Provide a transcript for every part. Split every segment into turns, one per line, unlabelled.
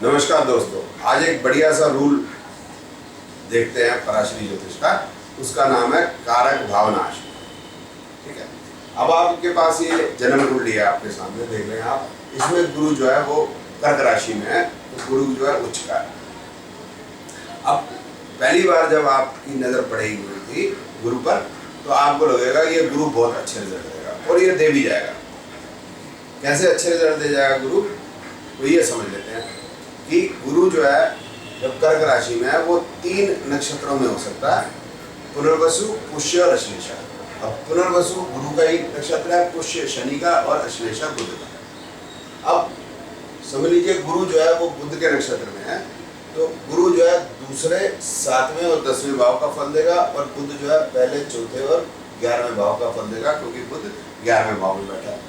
नमस्कार दोस्तों, आज एक बढ़िया सा रूल देखते हैं पराशरी ज्योतिष का। उसका नाम है कारक भावनाश। ठीक है, अब आपके पास ये जन्म कुंडली लिया आपके सामने, देख रहे हैं आप। इसमें गुरु जो है वो कर्क राशि में है, तो गुरु जो है उच्च का है। अब पहली बार जब आपकी नजर पड़ेगी गुरु पर, तो आपको लगेगा ये गुरु बहुत अच्छे रिजल्ट देगा, और ये दे भी जाएगा। कैसे अच्छे रिजल्ट दे जाएगा गुरु, तो ये समझ लेते हैं कि गुरु जो है जब कर्क राशि में है वो 3 नक्षत्रों में हो सकता है, पुनर्वसु, पुष्य और अश्लेषा। अब पुनर्वसु गुरु का ही नक्षत्र है, पुष्य शनि का और अश्लेषा बुध का। अब समझ लीजिए गुरु जो है वो बुध के नक्षत्र में है, तो गुरु जो है दूसरे, 7वें और 10वें भाव का फल देगा, और बुध जो है पहले, चौथे और 11वें भाव का फल देगा, क्योंकि बुध 11वें भाव में बैठा है।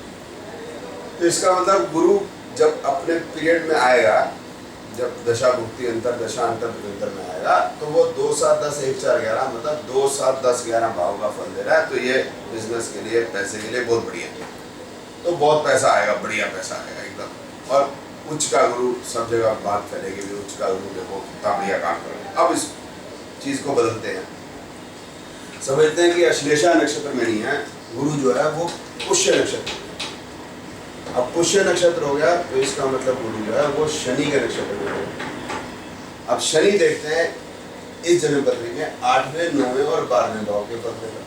तो इसका मतलब गुरु जब अपने पीरियड में आएगा, जब दशा भुक्ति अंतर दशा अंतर में आएगा, तो वो 2, 7, 10, 1, 4, 11 मतलब 2, 7, 10, 11 भाव का फल दे रहा है। तो ये बिजनेस के लिए, पैसे के लिए बहुत बढ़िया है। तो बहुत पैसा आएगा, बढ़िया पैसा आएगा एकदम। और उच्च का गुरु, सब जगह बात फैलेगी भी, उच्च का गुरु देखो कितना बढ़िया काम कर रहा है। अब इस चीज को बदलते हैं, समझते हैं कि अश्लेषा नक्षत्र में नहीं है गुरु, जो है वो पुष्य नक्षत्र। अब पुष्य नक्षत्र हो गया, तो इसका मतलब गुरु जो है वो शनि के नक्षत्र में हो। अब शनि देखते हैं इस जन्म पत्री में 8वें, 9वें और 12वें भाव के फल देगा।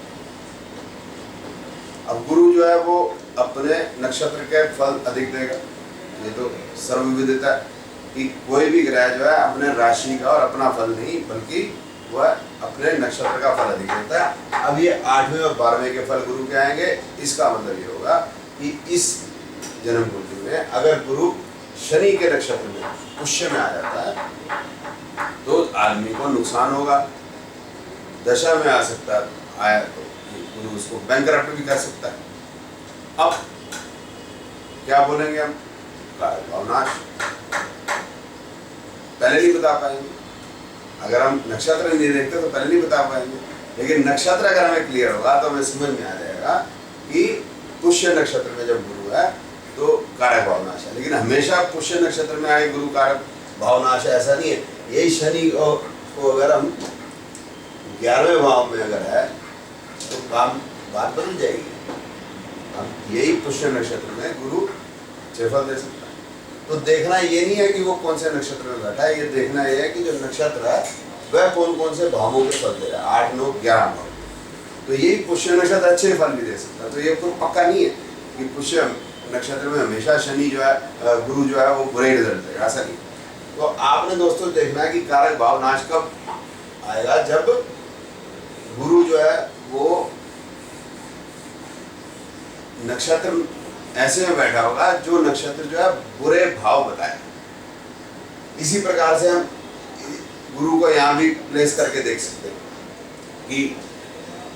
अब गुरु जो है वो अपने नक्षत्र के फल अधिक देगा। ये तो सर्वविदित है कि कोई भी ग्रह जो है अपने राशि का और अपना फल नहीं, बल्कि वह अपने नक्षत्र का फल अधिक देता है। अब ये 8वें और 12वें के फल गुरु के आएंगे। इसका मतलब ये होगा कि इस जन्म कुंडली में अगर गुरु शनि के नक्षत्र में, पुष्य में आ जाता है, तो आदमी को नुकसान होगा। दशा में आ सकता है, आया तो गुरु उसको बैंकरप्ट भी कर सकता है। अब क्या बोलेंगे हम, कारक भावनाश। पहले नहीं बता पाएंगे, अगर हम नक्षत्र नहीं देखते तो पहले नहीं बता पाएंगे। लेकिन नक्षत्र अगर हमें क्लियर होगा तो हमें समझ में आ जाएगा कि पुष्य नक्षत्र में जब गुरु है तो कारक भावनाश है। लेकिन हमेशा पुष्य नक्षत्र में आए गुरु कारक भावनाश है, ऐसा नहीं है। यही शनि को अगर हम 11वें भाव में अगर है तो काम, बात बदल जाएगी। हम यही पुष्य नक्षत्र में गुरु फल दे सकता है। तो देखना ये नहीं है कि वो कौन से नक्षत्र में बैठा है, ये देखना ये है कि जो नक्षत्र है वह कौन कौन से भावों के फल दे रहा है, 8, 9, 11 भाव। तो यही पुष्य नक्षत्र अच्छे फल भी दे सकता है। तो ये कोई पक्का नहीं है कि पुष्य नक्षत्र में हमेशा शनि जो है, गुरु जो है वो बुरे रिजल्ट देगा, ऐसा नहीं। तो आपने दोस्तों देखना है कि कारक भावनाश कब आएगा, जब गुरु जो है वो नक्षत्र ऐसे में बैठा होगा जो नक्षत्र जो है बुरे भाव बताए। इसी प्रकार से हम गुरु को यहाँ भी प्लेस करके देख सकते हैं कि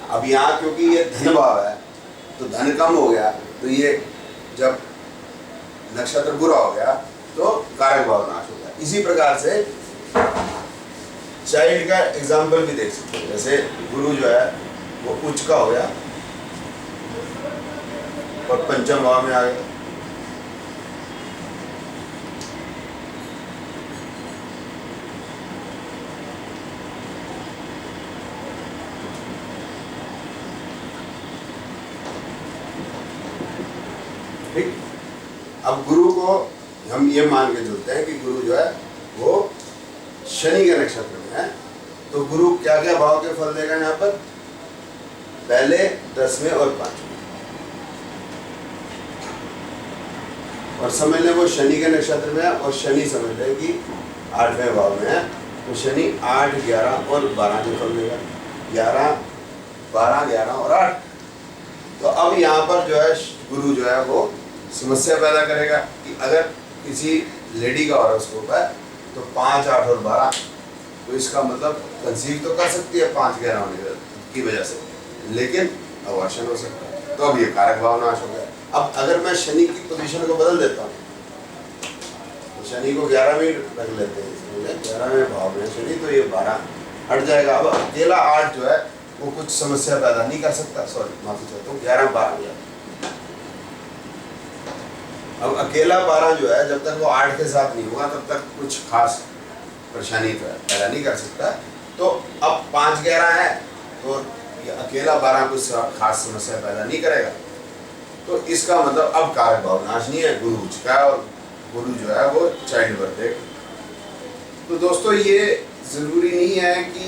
अब यहाँ क्योंकि ये धन भाव है, तो धन कम हो गया, तो ये जब नक्षत्र बुरा हो गया तो कारक भावनाश हो गया। इसी प्रकार से चाइल्ड का एग्जाम्पल भी देख सकते हैं। जैसे गुरु जो है वो उच्च का हो गया और पंचम भाव में आ गया, ठीक। अब गुरु को हम ये मान के चलते हैं कि गुरु जो है वो शनि के नक्षत्र में है, तो गुरु क्या क्या भाव के फल देगा यहाँ पर, पहले, 10वें और 5वें। और समझ लें वो शनि के नक्षत्र में है, और शनि समझ लें कि 8वें भाव में है, तो शनि 8, 11 और 12 के फल देगा। 11, 12, 11 और 8। तो अब यहाँ पर जो है गुरु जो है वो समस्या पैदा करेगा कि अगर किसी लेडी का हॉरोस्कोप है तो 5, 8 और 12, तो इसका मतलब कंसीव तो कर सकती है 5, 11 होने की वजह से, लेकिन अबॉर्शन हो सकता है। तो अब ये कारक भावनाश हो गया। अब अगर मैं शनि की पोजीशन को बदल देता हूँ, तो शनि को 11 में रख लेते हैं, 11वें भाव में शनि, तो ये 12 हट जाएगा। अब अकेला 8 जो है वो कुछ समस्या पैदा नहीं कर सकता, सॉरी माफी चाहता हूँ, 11, 12 हो जाएगा। अब अकेला 12 जो है जब तक वो 8 के साथ नहीं होगा तब तक कुछ खास परेशानी पैदा नहीं कर सकता। तो अब 5 गहरा है तो ये अकेला 12 कुछ खास समस्या पैदा नहीं करेगा। तो इसका मतलब अब कारक भाव नाश नहीं है, गुरु उच्च का है और गुरु जो है वो चाइल्ड बर्थ देगा। तो दोस्तों ये जरूरी नहीं है कि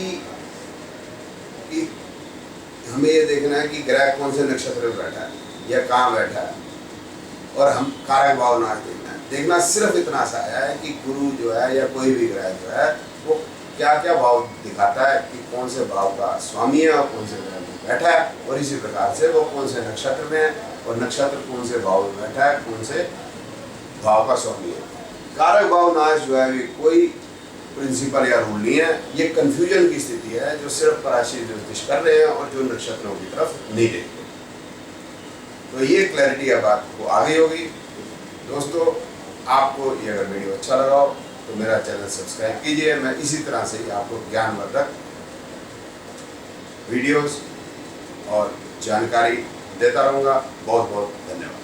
हमें ये देखना है कि ग्रह कौन से नक्षत्र में बैठा है या कहाँ बैठा है और हम कारक भाव नाश देखना सिर्फ इतना सा है कि गुरु जो है या कोई भी ग्रह जो है वो क्या क्या भाव दिखाता है कि कौन से भाव का स्वामी है और कौन से ग्रह में बैठा है, और इसी प्रकार से वो कौन से नक्षत्र में है और नक्षत्र कौन से भाव में बैठा है, कौन से भाव का स्वामी है। कारक भाव नाश जो है कोई प्रिंसिपल या रूल नहीं है, ये कंफ्यूजन की स्थिति है जो सिर्फ पराशरी ज्योतिष कर रहे हैं और जो नक्षत्रों की तरफ नहीं देखते। तो ये क्लैरिटी अब आपको आ गई होगी। दोस्तों आपको ये अगर वीडियो अच्छा लगा हो तो मेरा चैनल सब्सक्राइब कीजिए। मैं इसी तरह से ही आपको ज्ञानवर्धक वीडियोस और जानकारी देता रहूँगा। बहुत बहुत धन्यवाद।